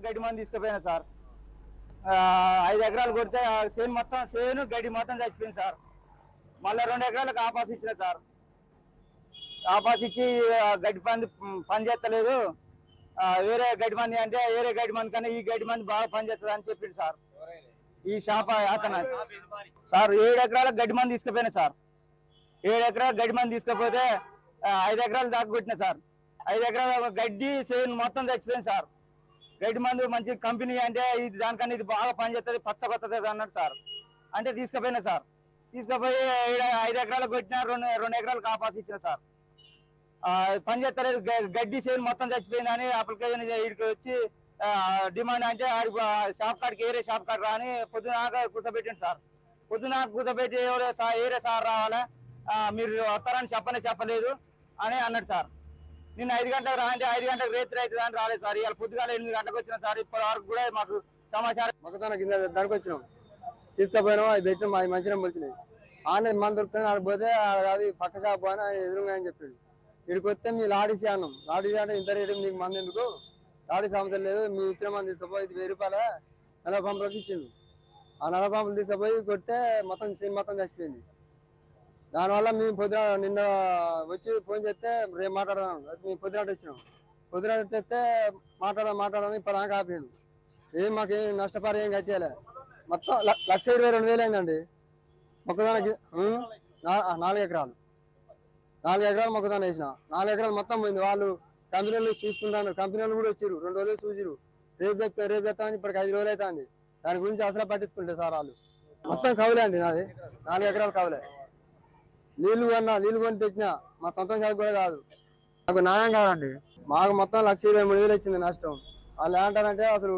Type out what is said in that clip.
గడ్డి మంది తీసుకుపోయినా సార్. 5 ఎకరాలు కొడితే చేను గడ్డి మొత్తం చచ్చిపోయింది సార్. మళ్ళీ 2 ఎకరాలకు ఆపాస్ ఇచ్చిన సార్. ఆపాస్ ఇచ్చి గడ్డి పని చేస్తలేదు, వేరే గడ్డి మంది అంటే వేరే గడ్డి మంది కన్నా ఈ గడ్డి మంది బాగా పని చేస్తుంది అని చెప్పిండు సార్. ఈ షాప్ అతను సార్ 7 ఎకరాలకు గడ్డి మంది తీసుకుపోయినా సార్. 7 ఎకరాలు గడ్డి మంది తీసుకపోతే 5 ఎకరాలు దాకా కొట్టిన సార్. 5 ఎకరాల గడ్డి చేను మొత్తం చచ్చిపోయింది సార్. గడ్డి మందు మంచి కంపెనీ అంటే ఇది దానికన్నా ఇది బాగా పనిచేస్తుంది, పచ్చ కొత్తది అన్నాడు సార్. అంటే తీసుకుపోయినా సార్. తీసుకుపోయి 5 ఎకరాలకు కొట్టిన 2 ఎకరాలకు ఆపాస్ ఇచ్చిన సార్. పని చేస్తలేదు, గడ్డి చేను మొత్తం చచ్చిపోయిందని అప్లికేషన్ ఇక్కడికి వచ్చి డిమాండ్ అంటే షాప్ కాడికి ఏరే షాప్ కాడ రాని పొద్దున కూర్చోబెట్టింది సార్. పొద్దున కూర్చోబెట్టి ఏరే సార్ రావాలా, మీరు వస్తారని చెప్పలేదు అని అన్నాడు సార్. నిన్న 5 గంటలకు రా అంటే 5 గంటలకు రేత్రి అవుతుంది అని రాలేదు సార్. ఇవాళ పొద్దుగాల 8 గంటలకు వచ్చిన సార్. ఇప్పటి వరకు కూడా మాకు సమాచారం మొక్కతోన కింద దానికి వచ్చినాం, తీసుకుపోయినాం. అవి పెట్టినాం, అవి మంచిగా మొలిచినాయి. ఆన్లైన్ మంది దొరుకుతుంది, ఆడికి పోతే అది పక్క షాప్ అని ఆయన ఎదురుగా అని చెప్పాడు. ఇక్కడికి వస్తే మీ లాడీసీ అన్నాం. లాడీసీ అంటే ఇంత రేటు మీకు మంది ఎందుకు, లాడీసీ అవసరం లేదు, మీ ఇచ్చిన మంది తీసుకుపోయి ఇది 1000 రూపాయల 40 పంపులకు ఇచ్చిండు. ఆ 40 పంపులు తీసుకుపోయి కొడితే మొత్తం సీన్ మొత్తం చచ్చిపోయింది. దానివల్ల మేము నిన్న వచ్చి ఫోన్ చేస్తే రేపు మాట్లాడదాం, మేము పొద్దునాట వచ్చినాం. పొద్దునాట చేస్తే మాట్లాడదాం ఇప్పటిదాకా ఆపాడు. మాకేం నష్టపరి ఏం కట్టేయాలి. మొత్తం 1,22,000 అయిందండి మొక్కదానికి. 4 ఎకరాలు మొక్కదాన వేసిన. 4 ఎకరాలు మొత్తం పోయింది. వాళ్ళు కంపెనీలు చూసుకుంటాను, కంపెనీలు కూడా వచ్చారు. 2 రోజులు చూసిరు, రేపు చెప్తా అని ఇప్పటికి 5 రోజులు అవుతుంది. దాని గురించి అసలు పట్టించుకుంటే సార్ వాళ్ళు. మొత్తం కవులే అండి, నాది 4 ఎకరాలు కవులే. నీళ్లు కొని పెట్టినా మా సొంతం సరుకు కూడా కాదు. నాకు న్యాయం కాదండి. మాకు మొత్తం 1,23,000 వచ్చింది నష్టం. వాళ్ళు ఏమంటారంటే అసలు